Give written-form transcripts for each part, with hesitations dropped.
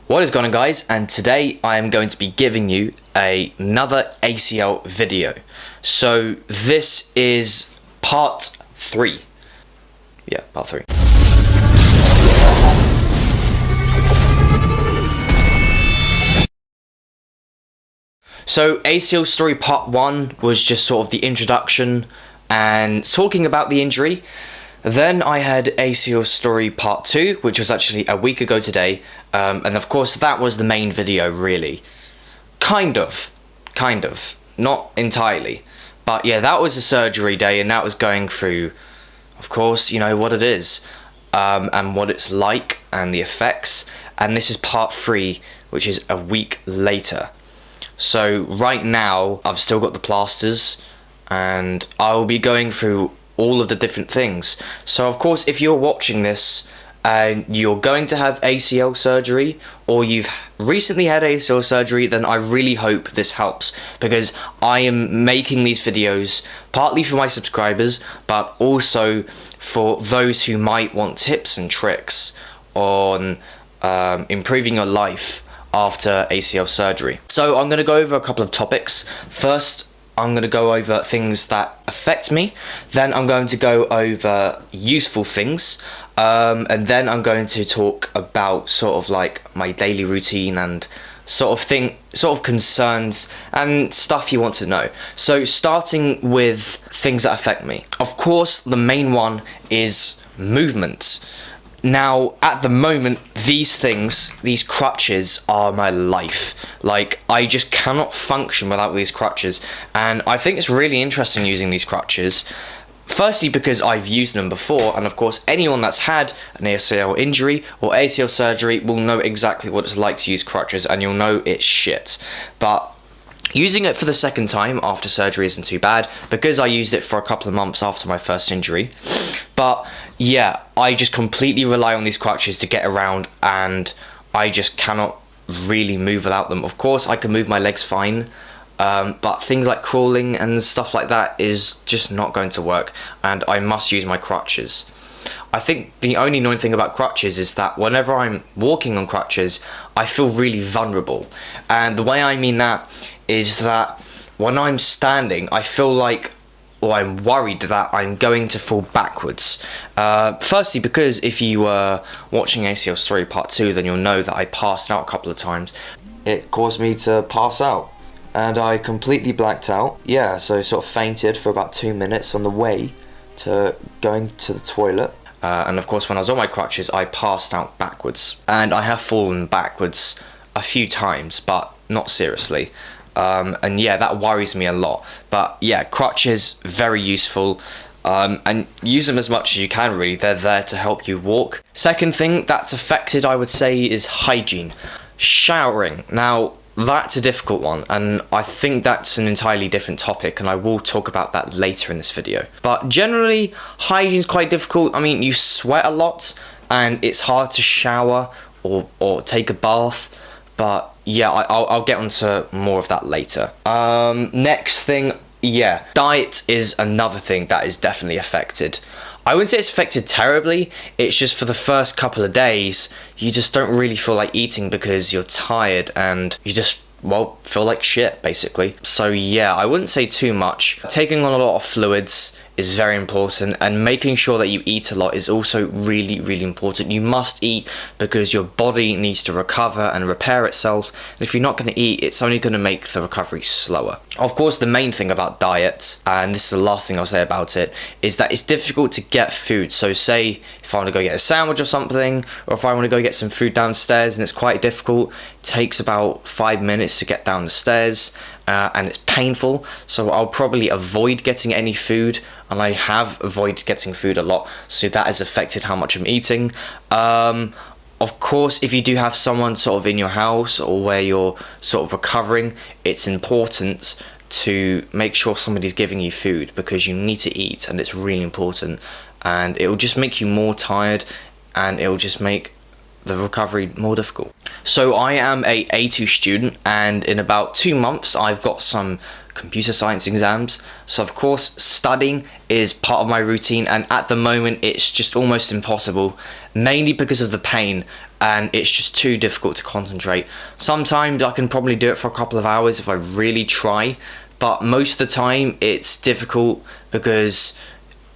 What is going on, guys? And today I am going to be giving you another ACL video. So this is part 3. Yeah, part 3. So ACL Story part 1 was just sort of the introduction and talking about the injury. Then I had ACL Story part 2, which was actually a week ago today, and of course that was the main video, really. Kind of, not entirely, but yeah, that was a surgery day, and that was going through, of course, you know what it is, and what it's like, and the effects, and this is part 3, which is a week later. So right now, I've still got the plasters, and I'll be going through all of the different things. So of course, if you're watching this and you're going to have ACL surgery, or you've recently had ACL surgery, then I really hope this helps, because I am making these videos partly for my subscribers, but also for those who might want tips and tricks on improving your life after ACL surgery. So I'm going to go over a couple of topics. First, I'm going to go over things that affect me, then I'm going to go over useful things, and then I'm going to talk about sort of like my daily routine and sort of concerns and stuff you want to know. So starting with things that affect me. Of course, the main one is movement. Now, at the moment, these crutches are my life. Like, I just cannot function without these crutches. And I think it's really interesting using these crutches. Firstly, because I've used them before, and of course, anyone that's had an ACL injury or ACL surgery will know exactly what it's like to use crutches, and you'll know it's shit. But using it for the second time after surgery isn't too bad, because I used it for a couple of months after my first injury. But yeah, I just completely rely on these crutches to get around, and I just cannot really move without them. Of course, I can move my legs fine, but things like crawling and stuff like that is just not going to work, and I must use my crutches. I think the only annoying thing about crutches is that whenever I'm walking on crutches, I feel really vulnerable. And the way I mean that is that when I'm standing, I feel like, or I'm worried that I'm going to fall backwards. Firstly, because if you were watching ACL Story Part 2, then you'll know that I passed out a couple of times. It caused me to pass out, and I completely blacked out. Yeah, so sort of fainted for about 2 minutes on the way to going to the toilet. And of course, when I was on my crutches, I passed out backwards. And I have fallen backwards a few times, but not seriously. And yeah, that worries me a lot. But yeah, crutches, very useful. And use them as much as you can, really. They're there to help you walk. Second thing that's affected, I would say, is hygiene. Showering. Now, that's a difficult one, and I think that's an entirely different topic, and I will talk about that later in this video. But generally, hygiene is quite difficult. I mean, you sweat a lot, and it's hard to shower or take a bath. But yeah, I'll get onto more of that later. Next thing, yeah, diet is another thing that is definitely affected. I wouldn't say it's affected terribly, it's just for the first couple of days, you just don't really feel like eating because you're tired and you just, well, feel like shit, basically. So yeah, I wouldn't say too much. Taking on a lot of fluids is very important, and making sure that you eat a lot is also really, really important. You must eat because your body needs to recover and repair itself. And if you're not going to eat, it's only going to make the recovery slower. Of course, the main thing about diet, and this is the last thing I'll say about it, is that it's difficult to get food. So say if I want to go get a sandwich or something, or if I want to go get some food downstairs and it's quite difficult, it takes about 5 minutes to get down the stairs, and it's painful, so I'll probably avoid getting any food, and I have avoided getting food a lot, so that has affected how much I'm eating. Of course, if you do have someone sort of in your house or where you're sort of recovering, it's important to make sure somebody's giving you food, because you need to eat, and it's really important, and it will just make you more tired, and it will just make the recovery more difficult. So I am a A2 student, and in about 2 months I've got some computer science exams. So of course studying is part of my routine, and at the moment it's just almost impossible, mainly because of the pain. and it's just too difficult to concentrate. Sometimes I can probably do it for a couple of hours if I really try, but most of the time it's difficult because,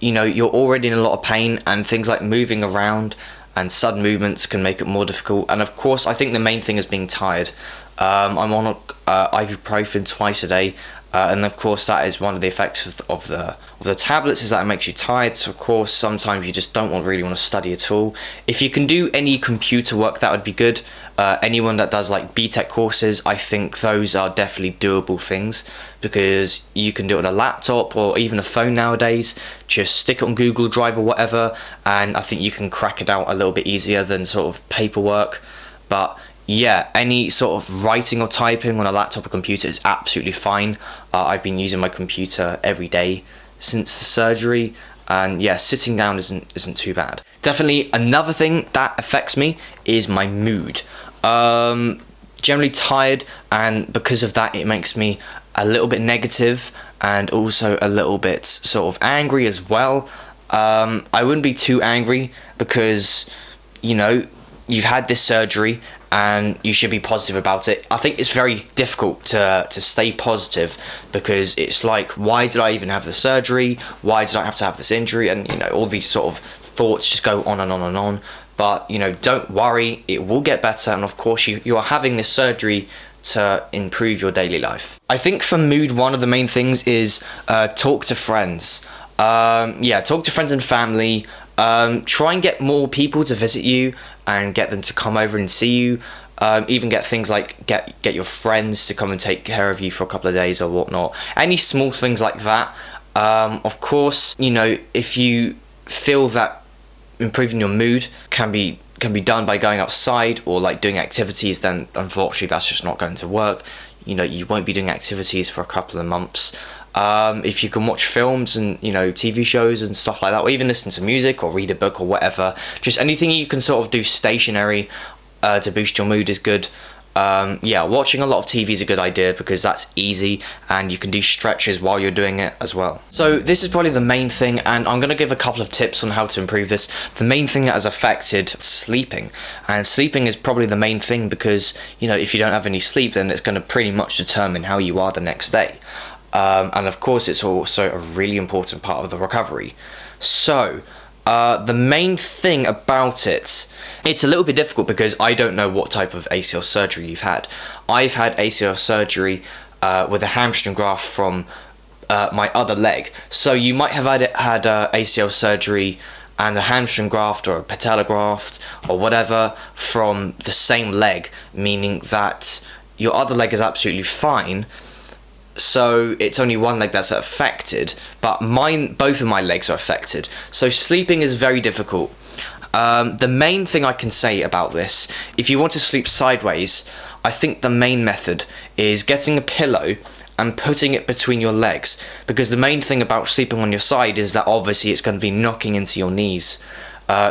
you know, you're already in a lot of pain, and things like moving around and sudden movements can make it more difficult. And of course, I think the main thing is being tired. I'm on ibuprofen twice a day, and of course that is one of the effects of the tablets, is that it makes you tired. So of course sometimes you just don't really want to study at all. If you can do any computer work, that would be good. Anyone that does like BTEC courses, I think those are definitely doable things, because you can do it on a laptop or even a phone nowadays. Just stick it on Google Drive or whatever, and I think you can crack it out a little bit easier than sort of paperwork. But yeah, any sort of writing or typing on a laptop or computer is absolutely fine. I've been using my computer every day since the surgery, and yeah, sitting down isn't too bad. Definitely another thing that affects me is my mood. Generally tired, and because of that it makes me a little bit negative and also a little bit sort of angry as well. I wouldn't be too angry because, you know, you've had this surgery and you should be positive about it. I think it's very difficult to stay positive, because it's like, why did I even have the surgery? Why did I have to have this injury? And, you know, all these sort of thoughts just go on and on and on. But, you know, don't worry, it will get better. And of course, you are having this surgery to improve your daily life. I think for mood, one of the main things is talk to friends. Yeah, talk to friends and family. Try and get more people to visit you and get them to come over and see you. Even get things like get your friends to come and take care of you for a couple of days or whatnot. Any small things like that. Of course, you know, if you feel that improving your mood can be done by going outside or like doing activities, then unfortunately that's just not going to work. You know, you won't be doing activities for a couple of months. If you can watch films and, you know, TV shows and stuff like that, or even listen to music or read a book or whatever, just anything you can sort of do stationary to boost your mood is good. Yeah, watching a lot of TV is a good idea because that's easy and you can do stretches while you're doing it as well. So this is probably the main thing, and I'm going to give a couple of tips on how to improve this. The main thing that has affected sleeping, and sleeping is probably the main thing because, you know, if you don't have any sleep, then it's going to pretty much determine how you are the next day. And of course it's also a really important part of the recovery. So the main thing about it's a little bit difficult because I don't know what type of ACL surgery you've had. I've had ACL surgery with a hamstring graft from my other leg. So you might have had ACL surgery and a hamstring graft or a patella graft or whatever from the same leg, meaning that your other leg is absolutely fine. So it's only one leg that's affected, but both of my legs are affected. So sleeping is very difficult. The main thing I can say about this, if you want to sleep sideways, I think the main method is getting a pillow and putting it between your legs, because the main thing about sleeping on your side is that obviously it's going to be knocking into your knees.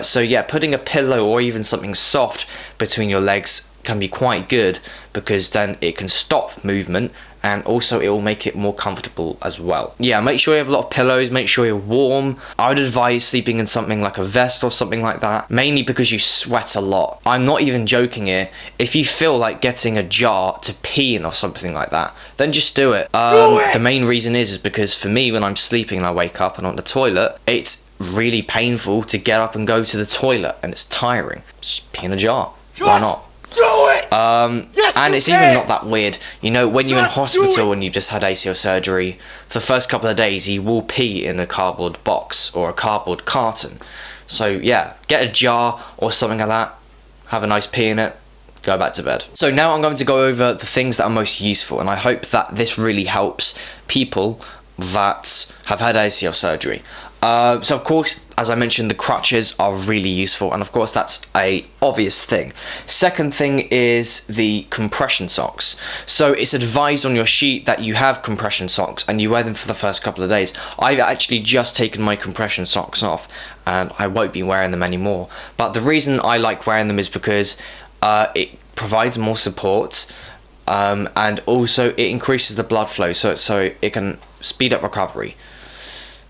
So yeah, putting a pillow or even something soft between your legs can be quite good, because then it can stop movement and also it will make it more comfortable as well. Yeah, make sure you have a lot of pillows, make sure you're warm. I would advise sleeping in something like a vest or something like that, mainly because you sweat a lot. I'm not even joking here. If you feel like getting a jar to pee in or something like that, then just do it. The main reason is because for me, when I'm sleeping and I wake up and on the toilet, it's really painful to get up and go to the toilet, and it's tiring. Just pee in a jar. Why not? Do it! Yes, and it's even not that weird. You know, when you're in hospital and you've just had ACL surgery, for the first couple of days you will pee in a cardboard box or a cardboard carton. So yeah, get a jar or something like that, have a nice pee in it, go back to bed. So now I'm going to go over the things that are most useful, and I hope that this really helps people that have had ACL surgery. So of course, as I mentioned, the crutches are really useful, and of course that's a obvious thing. Second thing is the compression socks. So it's advised on your sheet that you have compression socks and you wear them for the first couple of days. I've actually just taken my compression socks off and I won't be wearing them anymore. But the reason I like wearing them is because it provides more support, and also it increases the blood flow, so it can speed up recovery.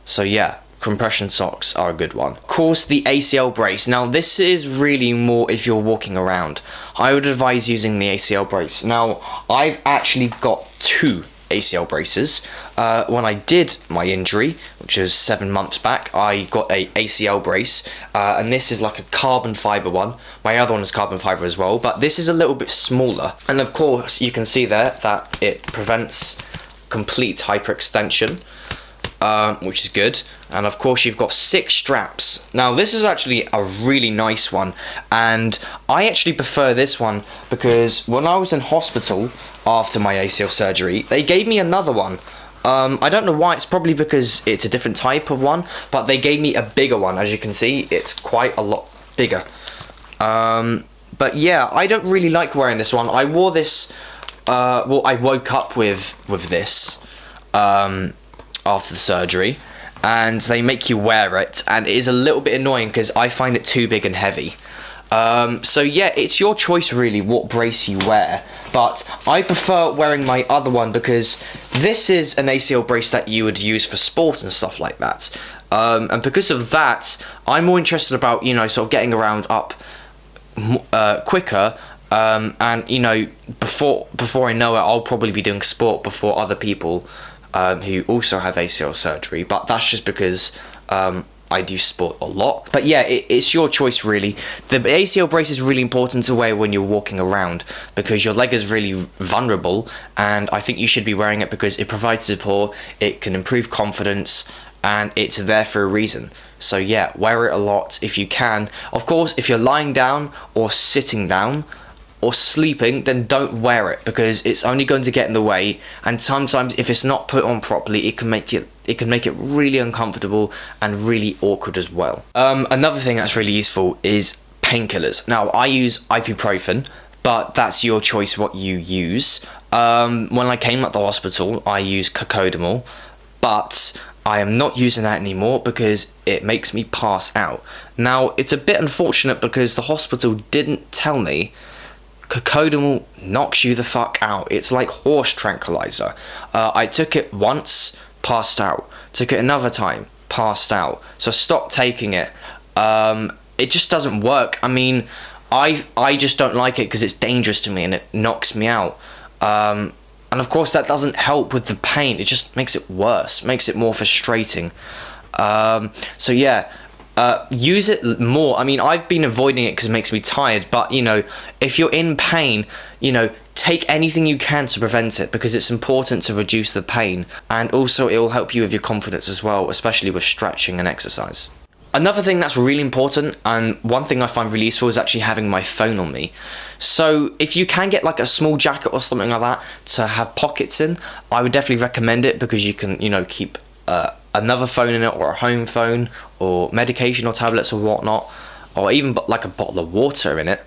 So yeah, compression socks are a good one. Of course, the ACL brace. Now, this is really more if you're walking around. I would advise using the ACL brace. Now, I've actually got 2 ACL braces. When I did my injury, which was 7 months back, I got a ACL brace, and this is like a carbon fiber one. My other one is carbon fiber as well, but this is a little bit smaller. And of course, you can see there that it prevents complete hyperextension, which is good. And of course, you've got 6 straps. Now, this is actually a really nice one, and I actually prefer this one because when I was in hospital after my ACL surgery, they gave me another one. I don't know why. It's probably because it's a different type of one, but they gave me a bigger one. As you can see, it's quite a lot bigger. But yeah, I don't really like wearing this one. I wore this, well, I woke up with this after the surgery, and they make you wear it, and it is a little bit annoying because I find it too big and heavy. So yeah, it's your choice really what brace you wear, but I prefer wearing my other one because this is an ACL brace that you would use for sport and stuff like that. And because of that, I'm more interested about, you know, sort of getting around up quicker, and you know, before I know it, I'll probably be doing sport before other people who also have ACL surgery, but that's just because I do sport a lot. But yeah, it's your choice really. The ACL brace is really important to wear when you're walking around because your leg is really vulnerable, and I think you should be wearing it because it provides support, it can improve confidence, and it's there for a reason. So yeah, wear it a lot if you can. Of course, if you're lying down or sitting down or sleeping, then don't wear it because it's only going to get in the way, and sometimes if it's not put on properly, it can make it really uncomfortable and really awkward as well. Another thing that's really useful is painkillers. Now, I use ibuprofen, but that's your choice what you use. When I came out the hospital, I used cocodamol, but I am not using that anymore because it makes me pass out. Now, it's a bit unfortunate because the hospital didn't tell me cocodamol knocks you the fuck out. It's like horse tranquilizer. I took it once, passed out. Took it another time, passed out. So stop taking it. It just doesn't work. I mean, I just don't like it because it's dangerous to me and it knocks me out. And of course that doesn't help with the pain. It just makes it worse, makes it more frustrating. So yeah, use it more. I mean, I've been avoiding it because it makes me tired, but you know, if you're in pain, you know, take anything you can to prevent it because it's important to reduce the pain, and also it will help you with your confidence as well, especially with stretching and exercise. Another thing that's really important, and one thing I find really useful, is actually having my phone on me. So if you can get like a small jacket or something like that to have pockets in, I would definitely recommend it because you can, you know, keep another phone in it, or a home phone, or medication or tablets or whatnot, or even like a bottle of water in it.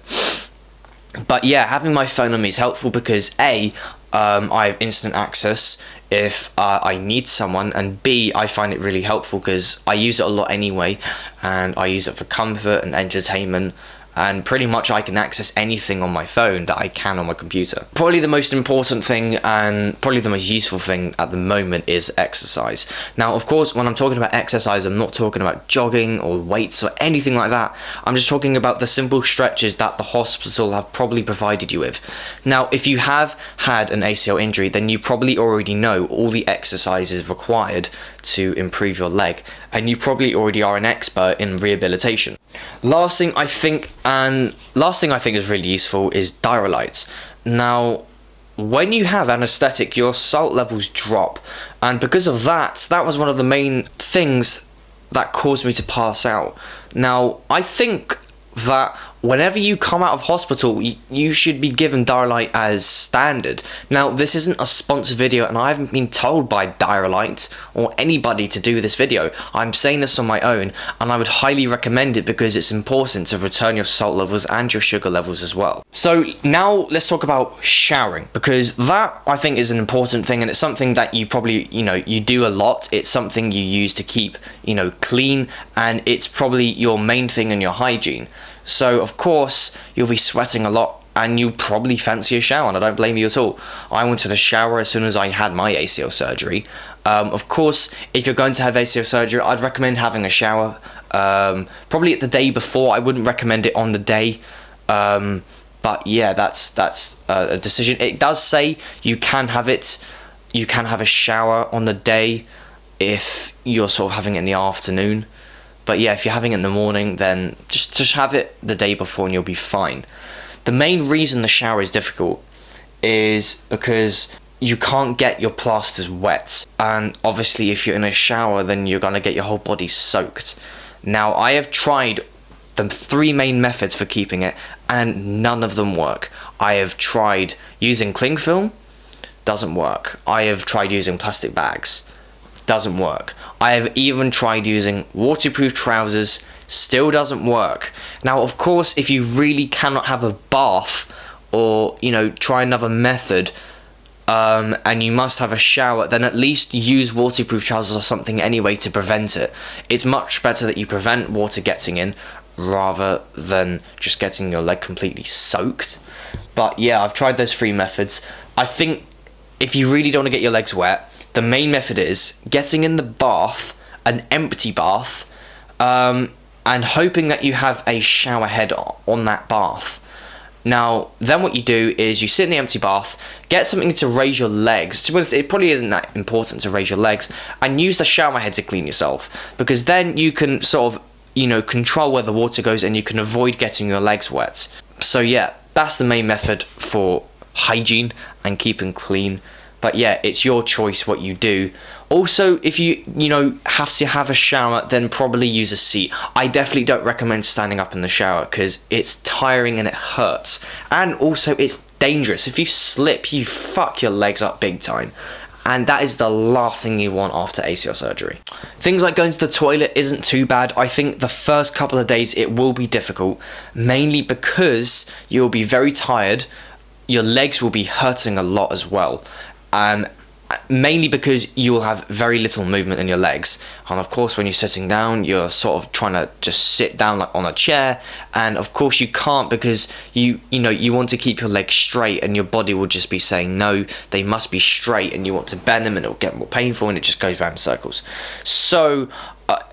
But yeah, having my phone on me is helpful because A, I have instant access if I need someone, and B, I find it really helpful because I use it a lot anyway, and I use it for comfort and entertainment, and pretty much I can access anything on my phone that I can on my computer. Probably the most important thing and probably the most useful thing at the moment is exercise. Now, of course, when I'm talking about exercise, I'm not talking about jogging or weights or anything like that. I'm just talking about the simple stretches that the hospital have probably provided you with. Now, if you have had an ACL injury, then you probably already know all the exercises required to improve your leg, and you probably already are an expert in rehabilitation. Last thing I think is really useful is Dyralight. Now, when you have anesthetic, your salt levels drop, and because of that, that was one of the main things that caused me to pass out. Now, I think that whenever you come out of hospital, you should be given Dyralight as standard. Now, this isn't a sponsored video, and I haven't been told by Dyralight or anybody to do this video. I'm saying this on my own, and I would highly recommend it because it's important to return your salt levels and your sugar levels as well. So now let's talk about showering, because that I think is an important thing, and it's something that you probably, you know, you do a lot. It's something you use to keep, you know, clean, and it's probably your main thing in your hygiene. So of course you'll be sweating a lot, and you probably fancy a shower, and I don't blame you at all. I went to the shower as soon as I had my ACL surgery, Of course, if you're going to have ACL surgery, I'd recommend having a shower. Probably at the day before. I wouldn't recommend it on the day. But yeah, that's a decision. It does say you can have it. You can have a shower on the day if you're sort of having it in the afternoon. But yeah, if you're having it in the morning, then just have it the day before and you'll be fine. The main reason the shower is difficult is because you can't get your plasters wet. And obviously if you're in a shower, then you're going to get your whole body soaked. Now, I have tried the 3 main methods for keeping it, and none of them work. I have tried using cling film, doesn't work. I have tried using plastic bags, doesn't work. I have even tried using waterproof trousers, still doesn't work. Now, of course, if you really cannot have a bath, or, you know, try another method, and you must have a shower, then at least use waterproof trousers or something anyway to prevent it. It's much better that you prevent water getting in rather than just getting your leg completely soaked. But yeah, I've tried those 3 methods. I think if you really don't want to get your legs wet, the main method is getting in the bath, an empty bath, and hoping that you have a shower head on that bath. Now, then what you do is you sit in the empty bath, get something to raise your legs. To be honest, it probably isn't that important to raise your legs, and use the shower head to clean yourself, because then you can sort of, you know, control where the water goes and you can avoid getting your legs wet. So yeah, that's the main method for hygiene and keeping clean. But yeah, it's your choice what you do. Also, if you have to have a shower, then probably use a seat. I definitely don't recommend standing up in the shower because it's tiring and it hurts. And also, it's dangerous. If you slip, you fuck your legs up big time. And that is the last thing you want after ACL surgery. Things like going to the toilet isn't too bad. I think the first couple of days it will be difficult, mainly because you'll be very tired. Your legs will be hurting a lot as well. Mainly because you will have very little movement in your legs, and of course when you're sitting down you're sort of trying to just sit down like on a chair, and of course you can't because you want to keep your legs straight and your body will just be saying no, they must be straight, and you want to bend them and it'll get more painful and it just goes round in circles. So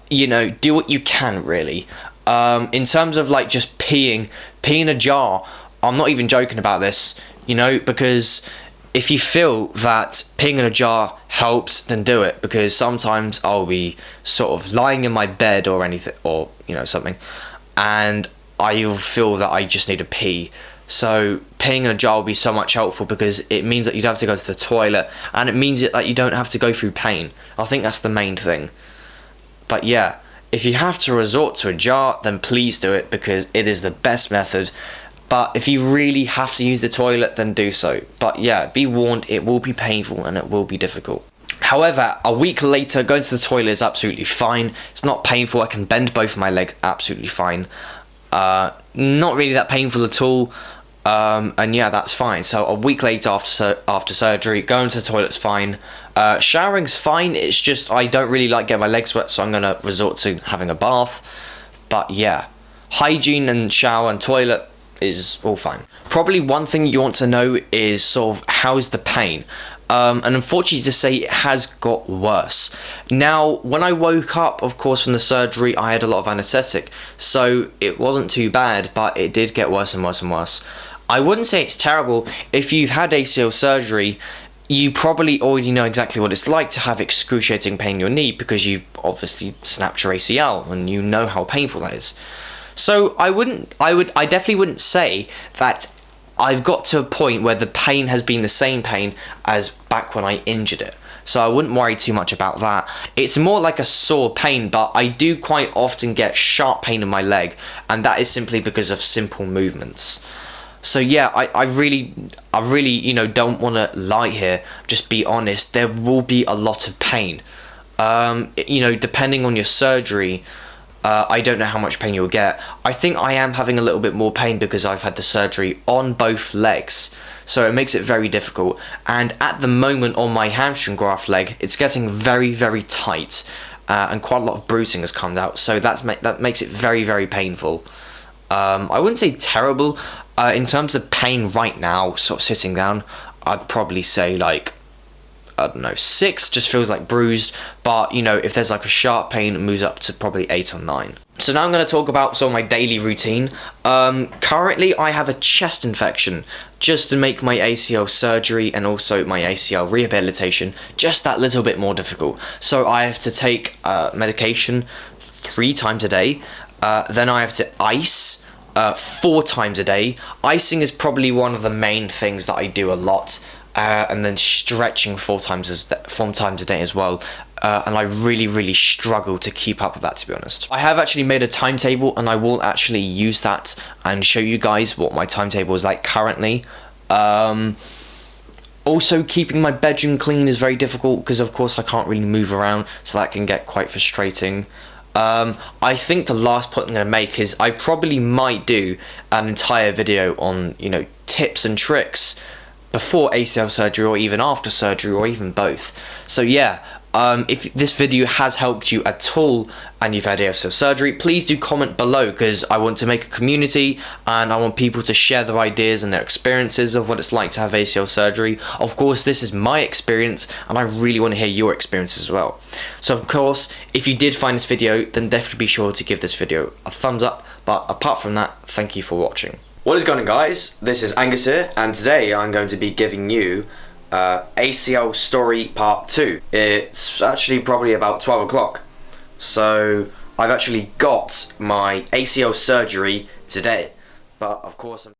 do what you can really. In terms of like just peeing in a jar, I'm not even joking about this, because if you feel that peeing in a jar helps, then do it, because sometimes I'll be sort of lying in my bed or anything, or something, and I'll feel that I just need to pee. So peeing in a jar will be so much helpful because it means that you don't have to go to the toilet, and it means that you don't have to go through pain. I think that's the main thing. But yeah, if you have to resort to a jar, then please do it because it is the best method. But if you really have to use the toilet, then do so. But yeah, be warned, it will be painful and it will be difficult. However, a week later, going to the toilet is absolutely fine. It's not painful. I can bend both my legs absolutely fine. Not really that painful at all. And yeah, that's fine. So a week later after surgery, going to the toilet's fine. Showering's fine. It's just I don't really like getting my legs wet, so I'm going to resort to having a bath. But yeah, hygiene and shower and toilet is all fine. Probably one thing you want to know is sort of how's the pain. And unfortunately to say, it has got worse. Now, when I woke up, of course, from the surgery, I had a lot of anaesthetic, so it wasn't too bad, but it did get worse and worse and worse. I wouldn't say it's terrible. If you've had ACL surgery, you probably already know exactly what it's like to have excruciating pain in your knee because you've obviously snapped your ACL and you know how painful that is. So I definitely wouldn't say that I've got to a point where the pain has been the same pain as back when I injured it. So I wouldn't worry too much about that. It's more like a sore pain, but I do quite often get sharp pain in my leg, and that is simply because of simple movements. So yeah, I really don't want to lie here, just be honest, there will be a lot of pain. Depending on your surgery, I don't know how much pain you'll get. I think I am having a little bit more pain because I've had the surgery on both legs, so it makes it very difficult. And at the moment on my hamstring graft leg, it's getting very, very tight, and quite a lot of bruising has come out, so that makes it very, very painful. I wouldn't say terrible. In terms of pain right now, sort of sitting down, I'd probably say like I don't know, 6, just feels like bruised, but you know, if there's like a sharp pain, it moves up to probably 8 or 9. So now I'm going to talk about sort of my daily routine. Currently I have a chest infection, just to make my ACL surgery and also my ACL rehabilitation just that little bit more difficult. So I have to take medication 3 times a day, then I have to ice 4 times a day. Icing is probably one of the main things that I do a lot, and then stretching 4 times a day as well. And I really struggle to keep up with that, to be honest. I have actually made a timetable, and I will actually use that and show you guys what my timetable is like currently. Also, keeping my bedroom clean is very difficult because of course I can't really move around, so that can get quite frustrating. I think the last point I'm going to make is I probably might do an entire video on, you know, tips and tricks before ACL surgery or even after surgery or even both. So yeah, if this video has helped you at all and you've had ACL surgery, please do comment below, because I want to make a community and I want people to share their ideas and their experiences of what it's like to have ACL surgery. Of course, this is my experience and I really want to hear your experiences as well. So of course, if you did find this video, then definitely be sure to give this video a thumbs up. But apart from that, thank you for watching. What is going on, guys? This is Angus here, and today I'm going to be giving you ACL Story Part 2. It's actually probably about 12 o'clock. So I've actually got my ACL surgery today. But of course